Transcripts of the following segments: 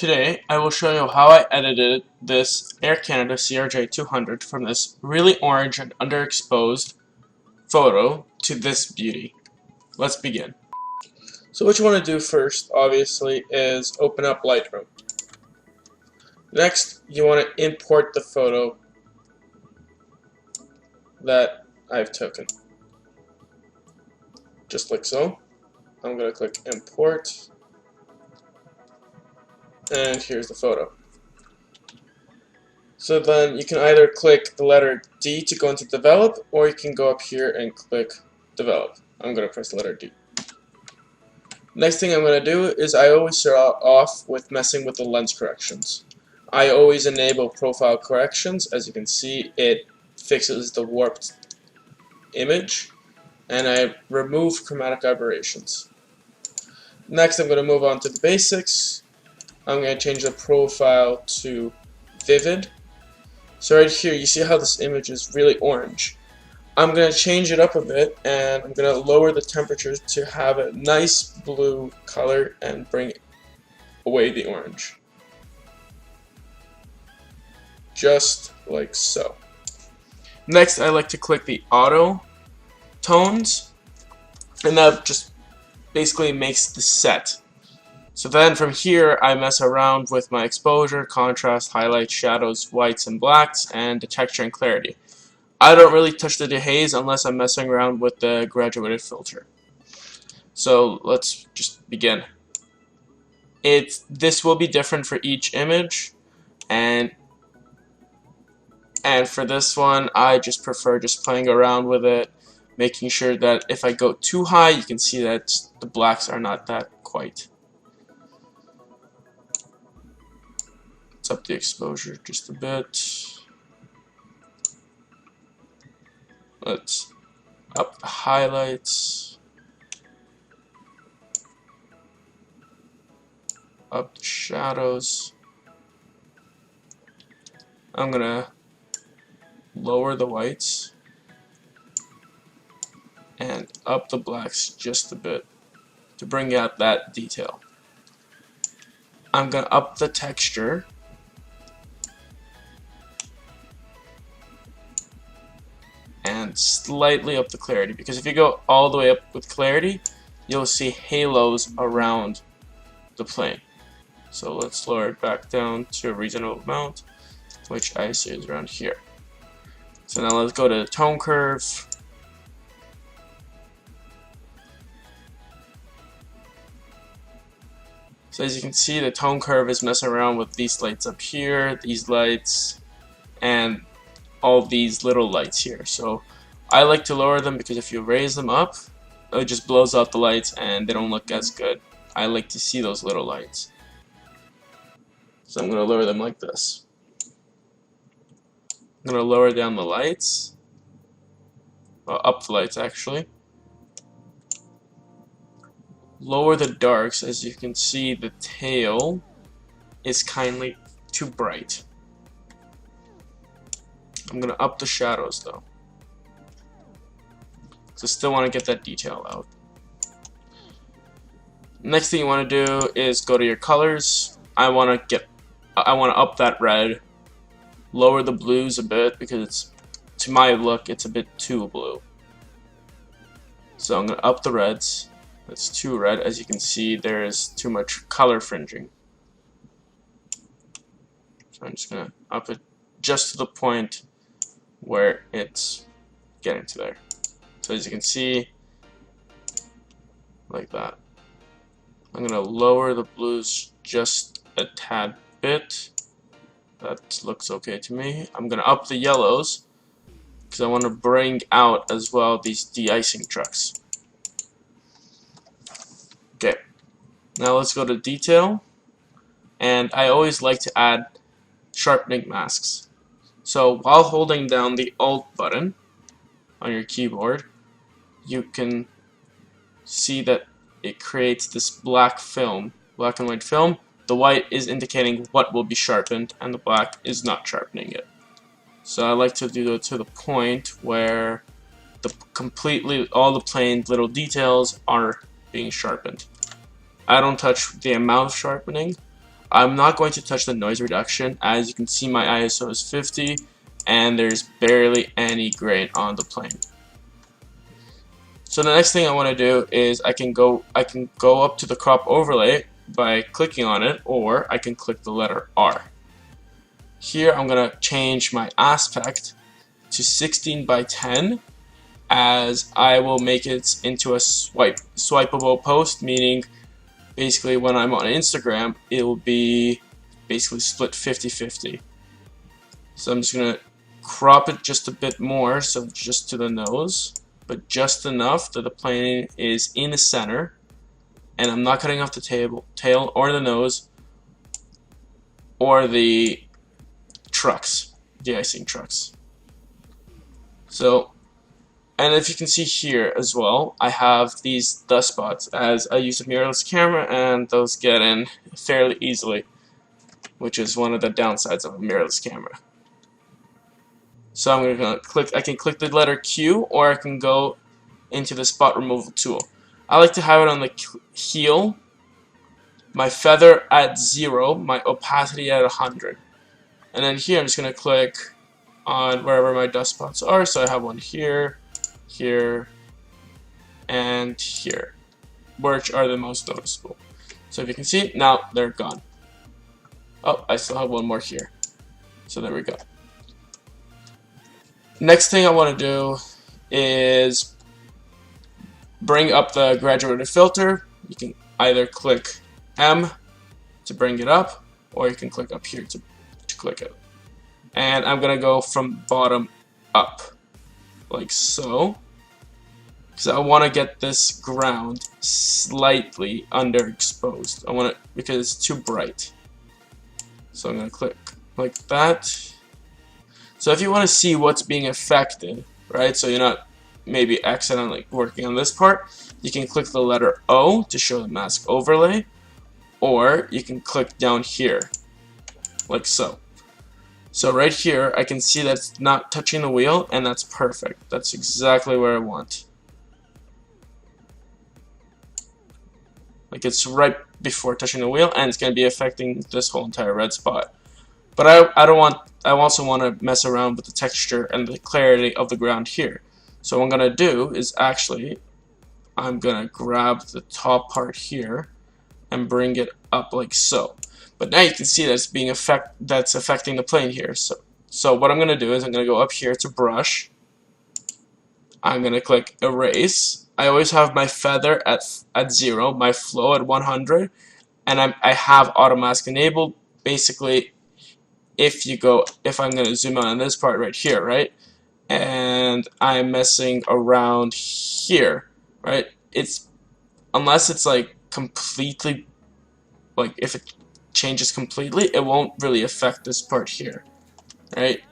Today, I will show you how I edited this Air Canada CRJ200 from this really orange and underexposed photo to this beauty. Let's begin. So what you want to do first, obviously, is open up Lightroom. Next, you want to import the photo that I've taken. Just like so. I'm going to click import. And here's the photo. So then you can either click the letter D to go into develop, or you can go up here and click develop. I'm going to press the letter D. Next thing I'm going to do is I always start off with messing with the lens corrections. I always enable profile corrections. As you can see, it fixes the warped image, and I remove chromatic aberrations. Next I'm going to move on to the basics. I'm going to change the profile to vivid. So right here you see how this image is really orange. I'm going to change it up a bit, and I'm going to lower the temperature to have a nice blue color and bring away the orange. Just like so. Next I like to click the auto tones, and that just basically makes the set. So then from here I mess around with my exposure, contrast, highlights, shadows, whites and blacks, and the texture and clarity. I don't really touch the dehaze unless I'm messing around with the graduated filter. So let's just begin. This will be different for each image, and for this one I just prefer just playing around with it, making sure that if I go too high you can see that the blacks are not that quite. Let's up the exposure just a bit. Let's up the highlights, up the shadows. I'm gonna lower the whites and up the blacks just a bit to bring out that detail. I'm gonna up the texture and slightly up the clarity, because if you go all the way up with clarity you'll see halos around the plane. So let's lower it back down to a reasonable amount, which I see is around here. So now let's go to the tone curve. So as you can see, the tone curve is messing around with these lights up here, these lights, and all these little lights here. So I like to lower them because if you raise them up, it just blows out the lights and they don't look as good. I like to see those little lights. So I'm going to lower them like this. I'm going to lower down the lights, well, up the lights actually. Lower the darks. As you can see, the tail is kindly too bright. I'm going to up the shadows though, so still want to get that detail out. Next thing you want to do is go to your colors. I want to up that red, lower the blues a bit because to my look it's a bit too blue. So I'm going to up the reds. That's too red. As you can see, there is too much color fringing. So I'm just going to up it just to the point where it's getting to there. So as you can see, like that. I'm going to lower the blues just a tad bit. That looks okay to me. I'm going to up the yellows because I want to bring out as well these de-icing trucks. Okay, now let's go to detail, and I always like to add sharpening masks. So while holding down the Alt button on your keyboard, you can see that it creates this black film, black and white film. The white is indicating what will be sharpened and the black is not sharpening it. So I like to do it to the point where all the plain little details are being sharpened. I don't touch the amount of sharpening. I'm not going to touch the noise reduction. As you can see, my ISO is 50 and there's barely any grain on the plane. So the next thing I want to do is I can go up to the crop overlay by clicking on it, or I can click the letter R. Here I'm going to change my aspect to 16 by 10, as I will make it into a swipeable post, meaning basically when I'm on Instagram it will be basically split 50-50. So I'm just going to crop it just a bit more, so just to the nose, but just enough that the plane is in the center, and I'm not cutting off the tail or the nose or the trucks, de-icing trucks. So, and if you can see here as well, I have these dust spots as I use a mirrorless camera, and those get in fairly easily, which is one of the downsides of a mirrorless camera. So I'm going to click, I can click the letter Q, or I can go into the spot removal tool. I like to have it on the heel, my feather at 0, my opacity at 100. And then here I'm just going to click on wherever my dust spots are. So I have one here, here, and here, which are the most noticeable. So if you can see, now they're gone. Oh, I still have one more here. So there we go. Next thing I want to do is bring up the graduated filter. You can either click M to bring it up, or you can click up here to click it. And I'm going to go from bottom up, like so, because I want to get this ground slightly underexposed. I want it because it's too bright. So I'm going to click like that. So if you want to see what's being affected, right, so you're not maybe accidentally working on this part, you can click the letter O to show the mask overlay, or you can click down here, like so. So right here, I can see that it's not touching the wheel, and that's perfect. That's exactly where I want. Like it's right before touching the wheel, and it's going to be affecting this whole entire red spot. But I also want to mess around with the texture and the clarity of the ground here. So what I'm going to do is actually, I'm going to grab the top part here and bring it up like so. But now you can see that it's being that's affecting the plane here. So what I'm going to do is I'm going to go up here to brush. I'm going to click erase. I always have my feather at 0, my flow at 100, and I have auto mask enabled. Basically, if I'm going to zoom out on this part right here, right, and I'm messing around here, right, unless it's like completely, like if it changes completely, it won't really affect this part here, right.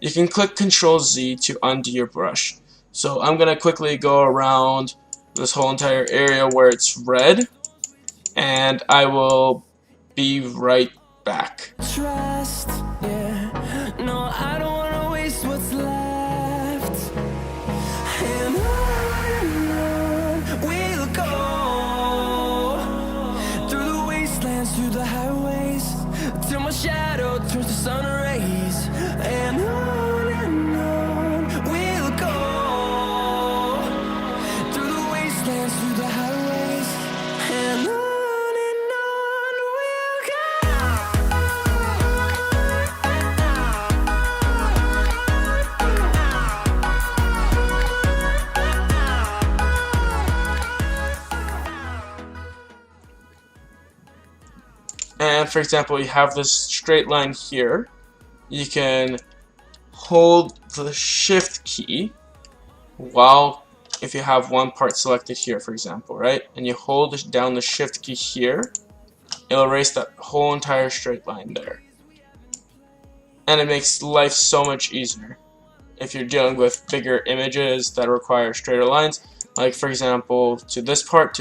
You can click Control Z to undo your brush. So I'm going to quickly go around this whole entire area where it's red, and I will be right back. Trust, yeah. No, I don't wanna waste what's left. And on we'll go through the wastelands, through the highways, till my shadow turns to sun rays. And on we'll go through the wastelands, through the highways, and on. And for example, you have this straight line here. You can hold the shift key while, if you have one part selected here, for example, right, and you hold down the shift key here, it'll erase that whole entire straight line there. And it makes life so much easier if you're dealing with bigger images that require straighter lines. Like for example, to this part,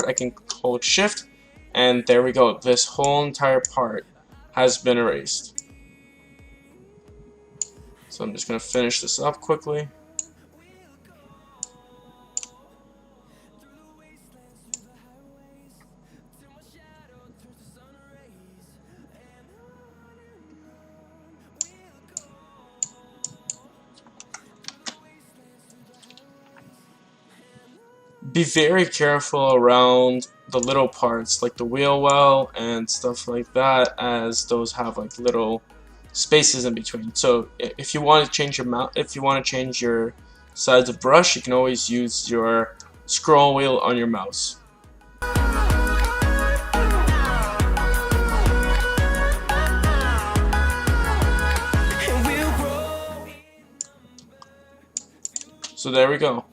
I can hold shift, and there we go. This whole entire part has been erased. So I'm just going to finish this up quickly. be very careful around the little parts like the wheel well and stuff like that, as those have like little spaces in between. So if you want to change your size of brush, you can always use your scroll wheel on your mouse. So there we go.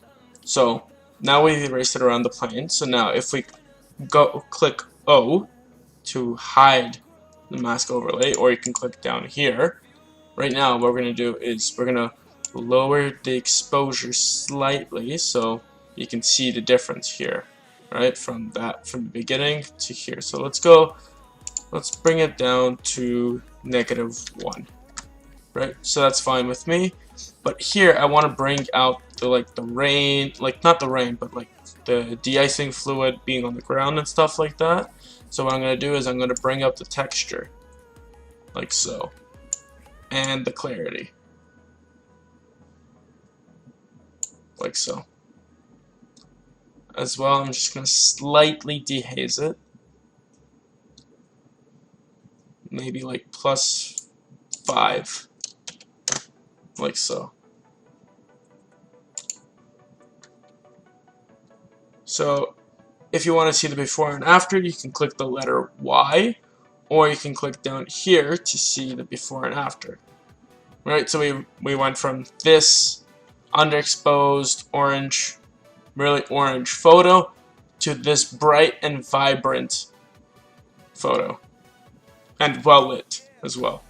So now we've erased it around the plane. So now if we click O to hide the mask overlay, or you can click down here. Right now what we're going to do is we're going to lower the exposure slightly so you can see the difference here, right, from the beginning to here. So let's bring it down to -1, right? So that's fine with me. But here I want to bring out the rain, like not the rain, but like the de-icing fluid being on the ground and stuff like that. So what I'm going to do is I'm going to bring up the texture, like so, and the clarity, like so. As well, I'm just going to slightly dehaze it, maybe like +5, like so. So if you want to see the before and after, you can click the letter Y, or you can click down here to see the before and after. Right, so we went from this underexposed orange, really orange photo to this bright and vibrant photo, and well lit as well.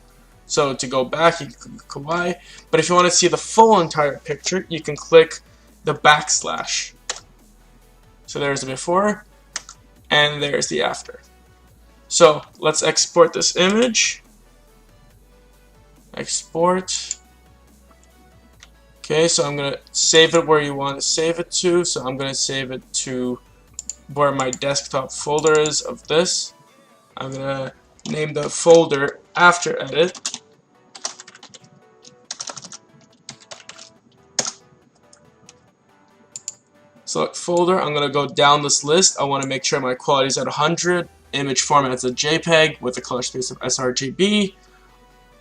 So to go back, you can click Y, but if you want to see the full entire picture, you can click the backslash. So there's the before, and there's the after. So let's export this image. Export. Okay, so I'm going to save it where you want to save it to. So I'm going to save it to where my desktop folder is of this. I'm going to name the folder After Edit. Select folder. I'm going to go down this list. I want to make sure my quality is at 100. Image format is a JPEG with a color space of sRGB.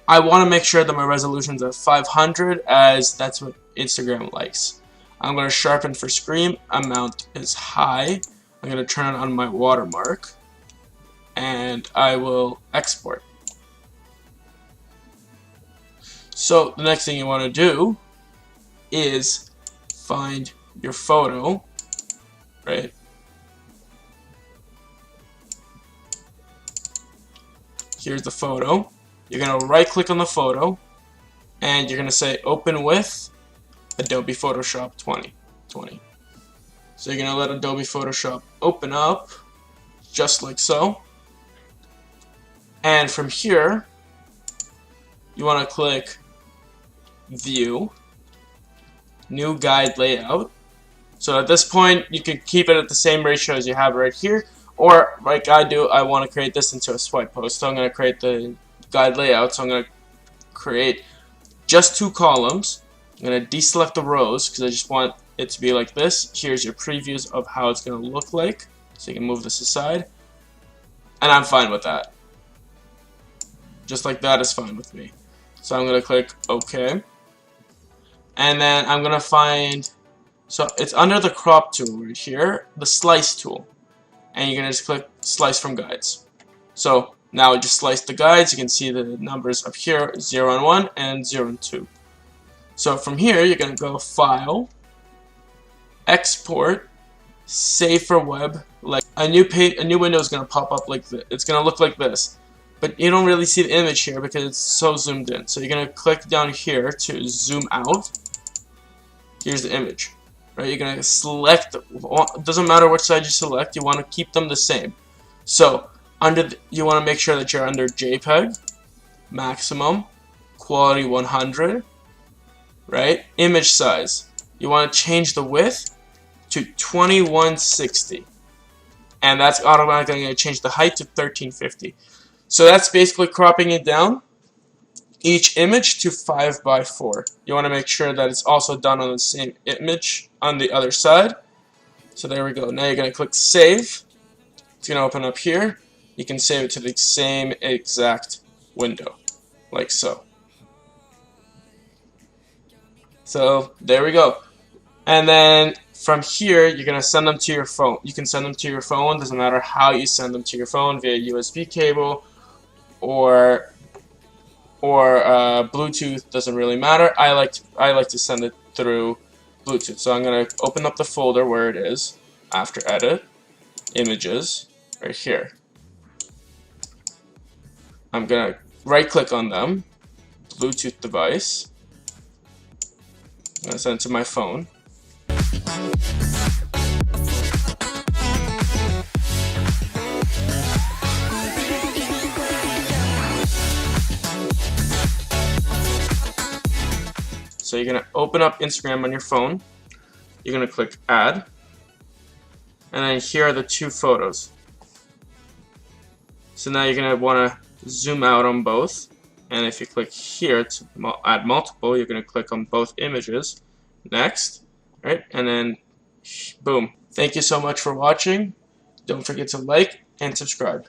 I want to make sure that my resolution is at 500, as that's what Instagram likes. I'm going to sharpen for screen. Amount is high. I'm going to turn on my watermark, and I will export. So the next thing you want to do is find your photo, right? Here's the photo. You're going to right click on the photo, and you're going to say open with Adobe Photoshop 2020. So you're going to let Adobe Photoshop open up just like so, and from here you want to click View, New Guide Layout. So at this point you can keep it at the same ratio as you have right here, or like I do, I want to create this into a swipe post. So I'm going to create the guide layout. So I'm going to create just 2 columns. I'm going to deselect the rows because I just want it to be like this. Here's your previews of how it's going to look like. So you can move this aside. And I'm fine with that. Just like that is fine with me. So I'm going to click OK. And then I'm going to find, so it's under the crop tool right here, the slice tool. And you're going to just click slice from guides. So now I just slice the guides. You can see the numbers up here, 0 and 1 and 0 and 2. So from here you're going to go File, Export, Save for Web. Like a new window is going to pop up like this. It's going to look like this. But you don't really see the image here because it's so zoomed in. So you're going to click down here to zoom out. Here's the image. Right, you're going to select, it doesn't matter which side you select, you want to keep them the same. So, you want to make sure that you're under JPEG, maximum, quality 100, right? Image size, you want to change the width to 2160. And that's automatically going to change the height to 1350. So that's basically cropping it down, each image to 5:4. You want to make sure that it's also done on the same image on the other side. So there we go. Now you're going to click save. It's going to open up here. You can save it to the same exact window, like so. So there we go. And then from here, you're going to send them to your phone. You can send them to your phone. Doesn't matter how you send them to your phone, via USB cable or Bluetooth. Doesn't really matter. I like to send it through Bluetooth. So I'm going to open up the folder where it is after edit, images, right here. I'm going to right click on them, Bluetooth device. I'm going to send it to my phone. So you're going to open up Instagram on your phone. You're going to click add. And then here are the two photos. So now you're going to want to zoom out on both. And if you click here to add multiple, you're going to click on both images. Next. Right? And then boom. Thank you so much for watching. Don't forget to like and subscribe.